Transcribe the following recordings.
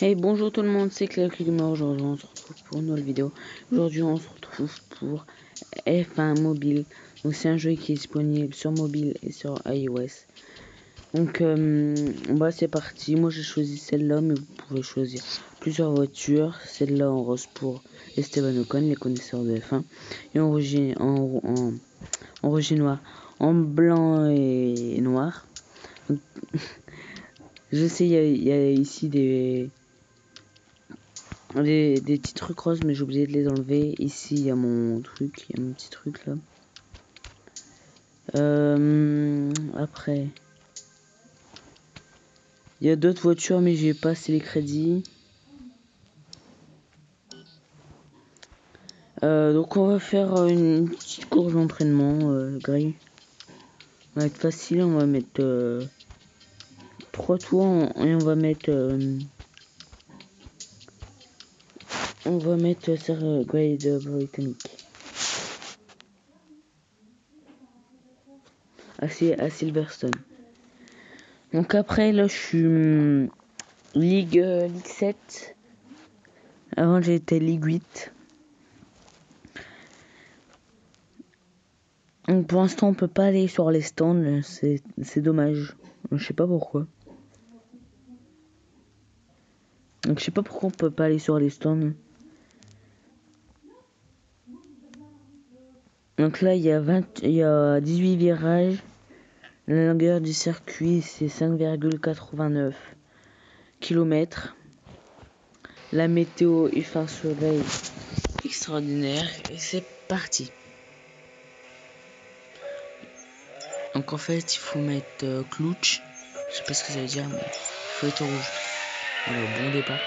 Hey, bonjour tout le monde, c'est Claire Gamer. Aujourd'hui on se retrouve pour une nouvelle vidéo. Aujourd'hui on se retrouve pour F1 mobile. Donc c'est un jeu qui est disponible sur mobile et sur iOS. Donc c'est parti. Moi j'ai choisi celle-là, mais vous pouvez choisir plusieurs voitures. Celle-là en rose pour Esteban Ocon, les connaisseurs de F1. Et en rouge et noir, en blanc et noir. Donc, je sais, il y a ici des petits trucs roses, mais j'ai oublié de les enlever. Ici il y a mon truc, il y a mon petit truc là. Après il y a d'autres voitures, mais j'ai pas assez les crédits. Donc on va faire une petite course d'entraînement gris. Ça va être facile. On va mettre 3 tours et on va mettre sur grade britannique à Silverstone. Donc après là je suis Ligue 7. Avant j'étais Ligue 8. Donc pour l'instant on peut pas aller sur les stands, c'est dommage. Je sais pas pourquoi. Donc je sais pas pourquoi on peut pas aller sur les stands. Donc là il y a 18 virages. La longueur du circuit c'est 5,89 km. La météo il fait un soleil extraordinaire et c'est parti. Donc en fait il faut mettre clutch. Je sais pas ce que ça veut dire, mais il faut être rouge. Voilà, bon départ.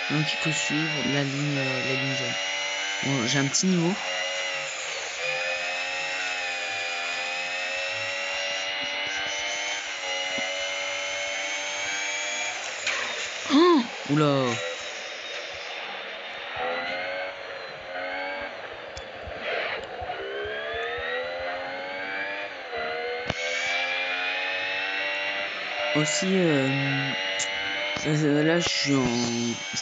Donc il faut suivre la ligne jaune. Bon, j'ai un petit niveau. Oh, oula. Aussi, là je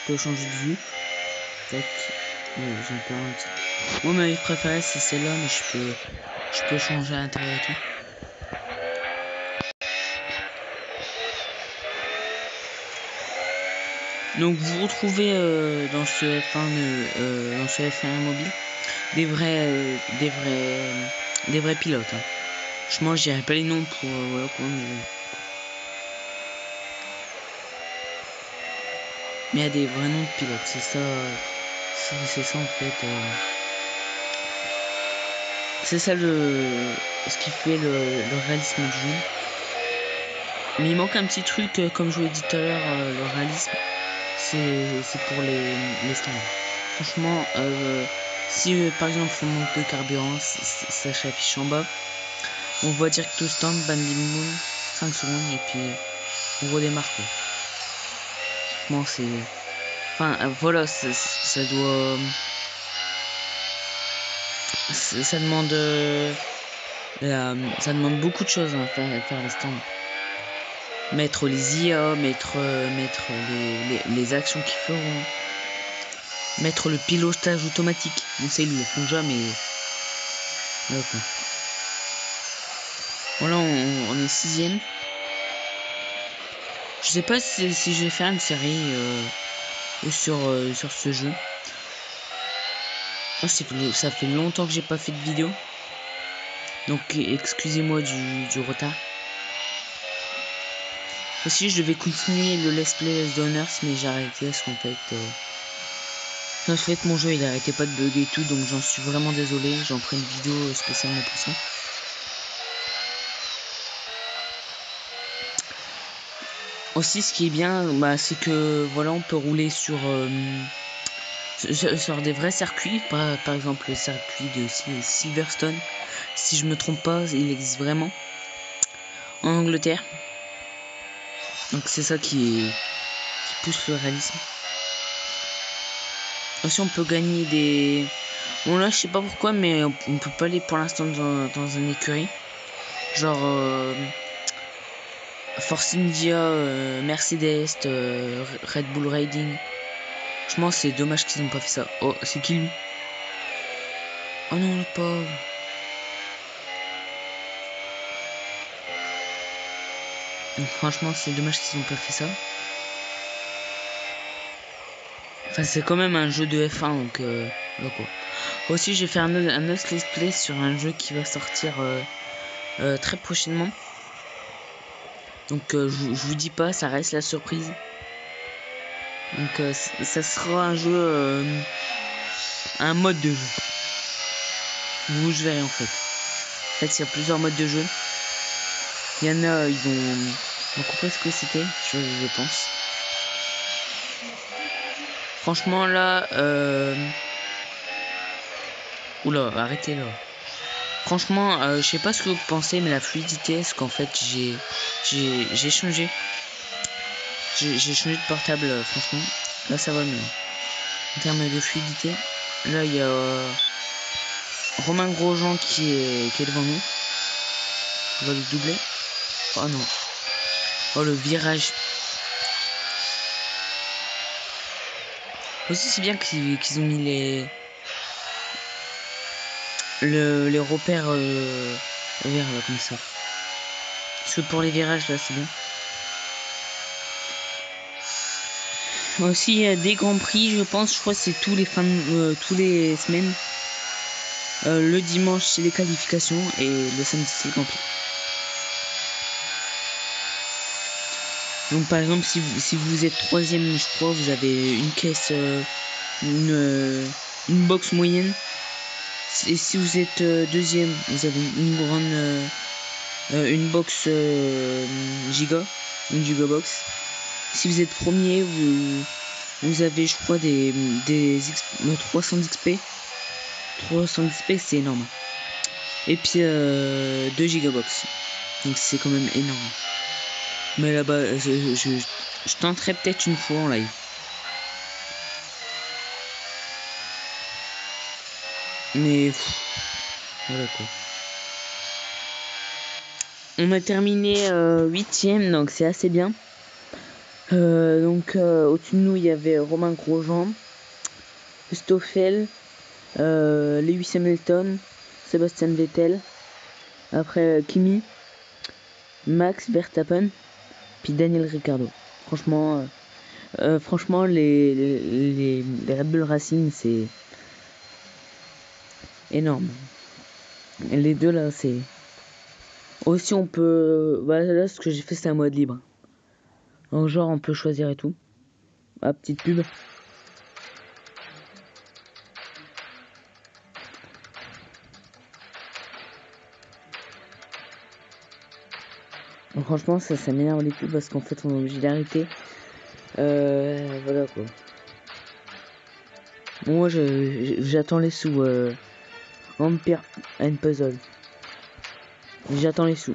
peux changer de vue. Tac. J'ai un peu un... Moi ma vie préférée c'est celle-là, mais je peux changer à l'intérieur et tout. Donc vous retrouvez dans ce F1 mobile des vrais pilotes. Hein. Je dirais pas les noms pour voilà quoi, mais il y a des vrais noms de pilotes. C'est ça en fait. C'est ça ce qui fait le réalisme du jeu. Mais il manque un petit truc, comme je vous l'ai dit tout à l'heure, le réalisme, c'est pour les stands. Franchement, si par exemple on manque de carburant, ça s'affiche en bas. On voit direct au stand, bam bim boum, 5 secondes et puis on redémarre quoi. Franchement c'est... Enfin voilà, ça doit... Ça demande... ça demande beaucoup de choses à faire les stands. Mettre les IA, mettre les actions qu'ils feront, mettre le pilotage automatique. Bon, ça ils le font déjà, mais voilà quoi. Voilà, on est 6ème. Je sais pas si je vais faire une série sur ce jeu. Ça fait longtemps que j'ai pas fait de vidéo, donc excusez-moi du retard. Aussi je devais continuer le Let's Play Les Donners, mais j'ai arrêté parce qu'en fait mon jeu il arrêtait pas de bugger et tout, donc j'en suis vraiment désolé. J'en ferai une vidéo spécialement pour ça. Aussi ce qui est bien, c'est que voilà, on peut rouler sur des vrais circuits, par exemple le circuit de Silverstone. Si je me trompe pas, il existe vraiment en Angleterre. Donc c'est ça qui pousse le réalisme. Aussi on peut gagner des... Bon là je sais pas pourquoi, mais on peut pas aller pour l'instant dans une écurie. Genre Force India, Mercedes, Red Bull Riding. Franchement, c'est dommage qu'ils n'ont pas fait ça. Oh, c'est qui lui? Oh non, le pauvre. Donc, franchement, c'est dommage qu'ils n'ont pas fait ça. Enfin, c'est quand même un jeu de F1, donc là quoi. Aussi, j'ai fait un autre let's play sur un jeu qui va sortir très prochainement. Donc, je vous dis pas, ça reste la surprise. Donc, ça sera un jeu, un mode de jeu. Vous verrez en fait. En fait, il y a plusieurs modes de jeu. Il y en a, ils ont compris ce que c'était, je pense. Franchement, là, oula, arrêtez là. Franchement, je sais pas ce que vous pensez, mais la fluidité, est-ce qu'en fait, j'ai changé. J'ai changé de portable, franchement. Là, ça va mieux. En termes de fluidité, là, il y a Romain Grosjean qui est devant nous. On va le doubler. Oh non. Oh, le virage. Aussi, c'est bien qu'ils ont mis les repères verts, là, comme ça. Parce que pour les virages, là, c'est bien. Aussi, il y a des grands prix, je crois que c'est tous les semaines. Le dimanche, c'est les qualifications et le samedi, c'est le grand prix. Donc, par exemple, si vous êtes troisième, je crois, vous avez une caisse, une box moyenne. Et si vous êtes deuxième, vous avez une grande, une box giga, une gigabox. Si vous êtes premier, vous avez, je crois, des 300 XP. 300 XP, c'est énorme. Et puis 2 gigabox. Donc c'est quand même énorme. Mais là-bas, je tenterai peut-être une fois en live. Mais voilà quoi. On a terminé 8ème, donc c'est assez bien. Donc au-dessus de nous, il y avait Romain Grosjean, Stoffel, Lewis Hamilton, Sébastien Vettel, après Kimi, Max Verstappen, puis Daniel Ricciardo. Franchement, les Red Bull Racing, c'est énorme. Les deux là, c'est... Aussi, on peut... Voilà, là, ce que j'ai fait, c'est un mode libre. Donc, genre, on peut choisir et tout. Ah, petite pub. Donc, franchement, ça m'énerve les pubs parce qu'en fait, on est obligé d'arrêter. Voilà quoi. Bon, moi, j'attends les sous. Empire and Puzzle. J'attends les sous.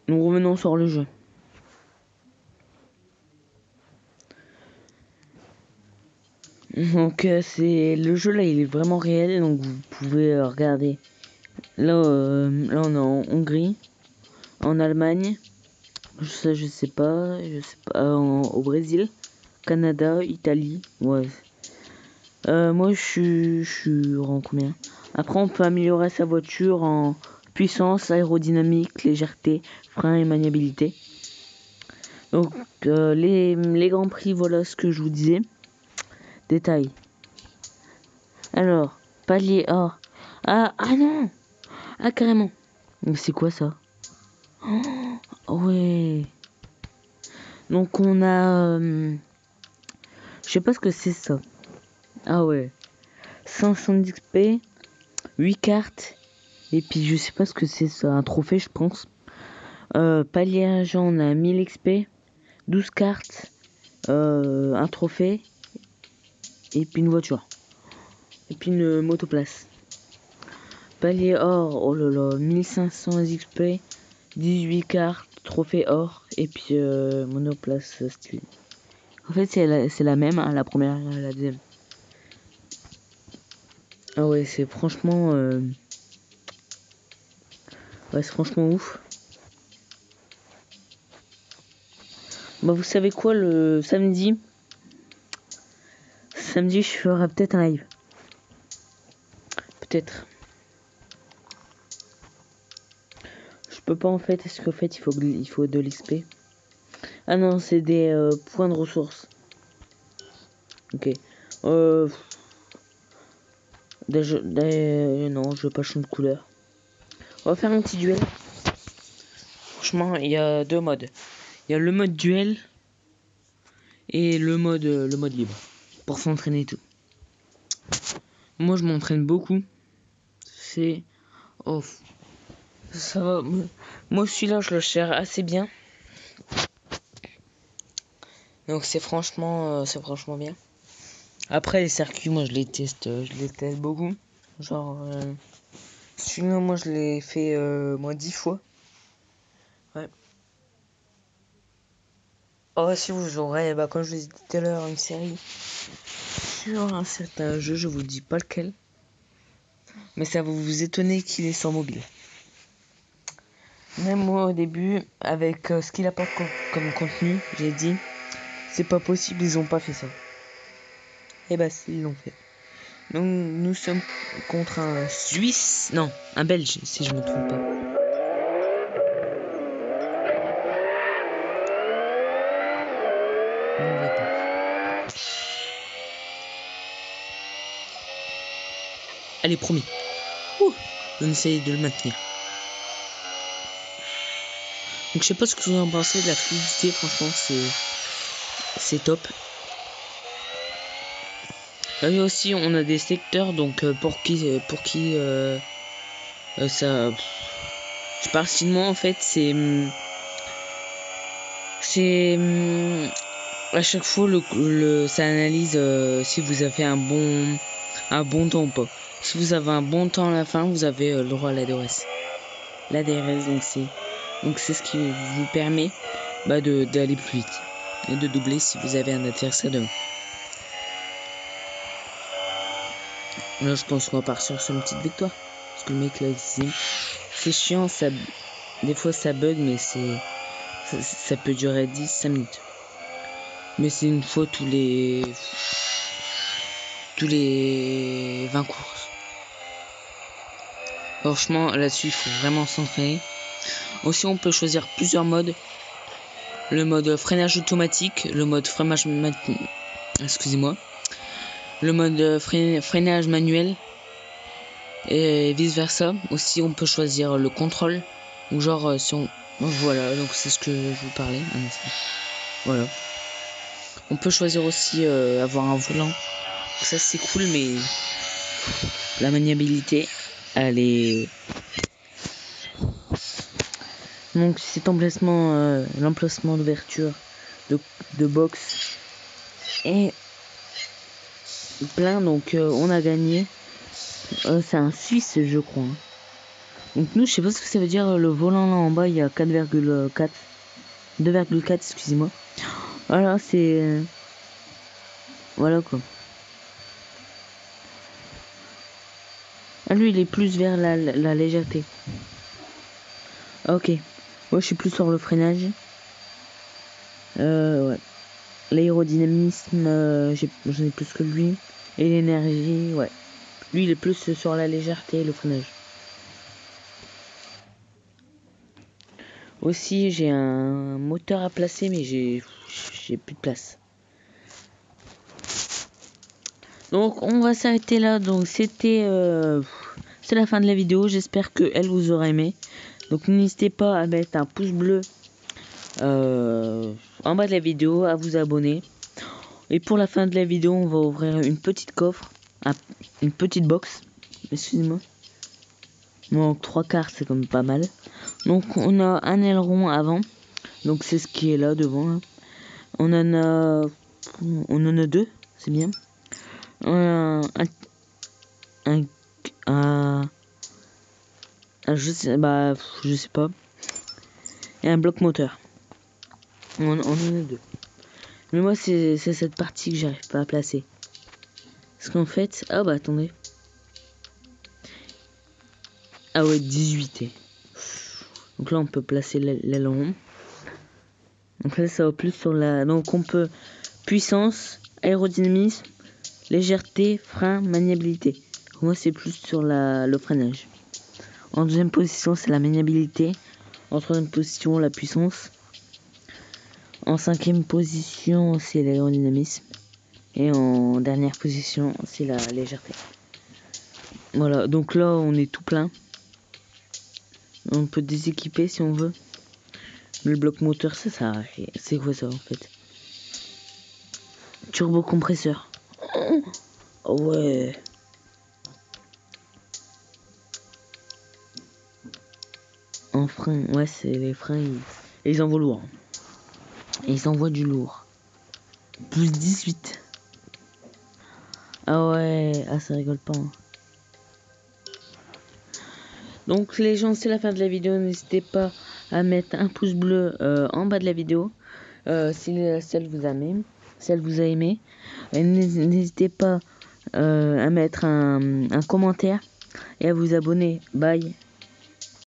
Nous revenons sur le jeu. Donc c'est le jeu là, il est vraiment réel, donc vous pouvez regarder. Là, là on est en Hongrie, en Allemagne, je sais pas, au Brésil, Canada, Italie, ouais. Moi je suis rang combien? Après on peut améliorer sa voiture en puissance, aérodynamique, légèreté, frein et maniabilité. Donc les grands prix, voilà ce que je vous disais. Détails. Alors, palier or. Ah non. Ah carrément. Mais c'est quoi ça? Oh, ouais. Donc on a... je sais pas ce que c'est ça. Ah ouais. 500 XP, 8 cartes. Et puis je sais pas ce que c'est ça. Un trophée je pense. Palier agent, on a 1000 XP, 12 cartes, un trophée. Et puis une voiture. Et puis une motoplace. Palier or, oh là là, 1500 XP, 18 cartes, trophée or, et puis monoplace style. En fait, c'est la même, hein, la première et la deuxième. Ah ouais, c'est franchement... Ouais, c'est franchement ouf. Bah vous savez quoi, le samedi, je ferai peut-être un live. Peut-être. Je peux pas en fait, parce qu'en fait il faut de l'XP. Ah non, c'est des points de ressources. Ok. Non, je veux pas changer de couleur. On va faire un petit duel. Franchement, il y a deux modes. Il y a le mode duel et le mode libre. Pour s'entraîner et tout. Moi, je m'entraîne beaucoup. C'est... Oh, ça va. Moi, celui-là, je le gère assez bien. Donc, c'est franchement bien. Après, les circuits, moi, je les teste beaucoup. Genre, celui-là, moi, je l'ai fait 10 fois. Ouais. Oh, si vous jouerez, comme je vous ai dit tout à l'heure, une série sur un certain jeu, je vous dis pas lequel. Mais ça va vous étonner qu'il est sans mobile. Même moi, au début, avec ce qu'il apporte comme contenu, j'ai dit, c'est pas possible, ils ont pas fait ça. Et bah, si, ils l'ont fait. Donc, nous sommes contre un Suisse, non, un Belge, si je me trompe pas. On va pas. Allez, promis. On essaye de le maintenir. Donc, je sais pas ce que vous en pensez de la fluidité, franchement, c'est top. Là aussi, on a des secteurs, donc pour qui ça... Je parle sinon, en fait, c'est à chaque fois ça analyse si vous avez un bon temps ou pas. Si vous avez un bon temps à la fin, vous avez le droit à l'ADRS. L'ADRS, donc c'est ce qui vous permet d'aller plus vite et de doubler si vous avez un adversaire devant. Là, je pense qu'on va partir sur une petite victoire. Parce que le mec là, c'est chiant, des fois ça bug, mais ça peut durer 10-5 minutes. Mais c'est une fois tous les 20 courses. Franchement, là-dessus, il faut vraiment s'entraîner. Aussi, on peut choisir plusieurs modes. Le mode freinage automatique, le mode freinage excusez-moi. Le mode freinage manuel et vice versa. Aussi, on peut choisir le contrôle ou genre si on voilà, donc c'est ce que je vous parlais un instant. Voilà. On peut choisir aussi avoir un volant. Ça c'est cool, mais la maniabilité, elle est... Donc cet emplacement, l'emplacement d'ouverture de box est plein, donc on a gagné. C'est un Suisse, je crois. Donc nous, je sais pas ce que ça veut dire. Le volant là en bas, il y a 4,4, 2,4, excusez-moi. Voilà, c'est voilà quoi. Ah, lui, il est plus vers la légèreté. Ok. Moi, je suis plus sur le freinage. Ouais. L'aérodynamisme, j'en ai plus que lui. Et l'énergie, ouais. Lui, il est plus sur la légèreté et le freinage. Aussi, j'ai un moteur à placer, mais j'ai plus de place. Donc, on va s'arrêter là. Donc, c'est la fin de la vidéo. J'espère que elle vous aura aimé. Donc, n'hésitez pas à mettre un pouce bleu en bas de la vidéo, à vous abonner. Et pour la fin de la vidéo, on va ouvrir une petite coffre, une petite box. Excusez-moi. Donc 3/4, c'est comme pas mal. Donc on a un aileron avant. Donc c'est ce qui est là devant. Hein. On en a deux, c'est bien. On a je sais pas. Et un bloc moteur. On en a deux. Mais moi c'est cette partie que j'arrive pas à placer. Parce qu'en fait, ah bah attendez. Ah ouais, 18. Donc là on peut placer l'aileron. Donc là ça va plus sur la... Donc on peut puissance, aérodynamisme, légèreté, frein, maniabilité. Moi c'est plus sur le freinage. En deuxième position c'est la maniabilité. En troisième position la puissance. En cinquième position c'est l'aérodynamisme. Et en dernière position c'est la légèreté. Voilà, donc là on est tout plein. On peut déséquiper si on veut. Mais le bloc moteur ça sert à rien. C'est quoi ça en fait? Turbo compresseur. Oh ouais. En frein, ouais c'est les freins. Ils envoient lourd. Ils envoient du lourd. Plus 18. Ah ouais, ah ça rigole pas. Hein. Donc les gens, c'est la fin de la vidéo. N'hésitez pas à mettre un pouce bleu en bas de la vidéo si celle vous a aimé. N'hésitez pas à mettre un commentaire et à vous abonner. Bye.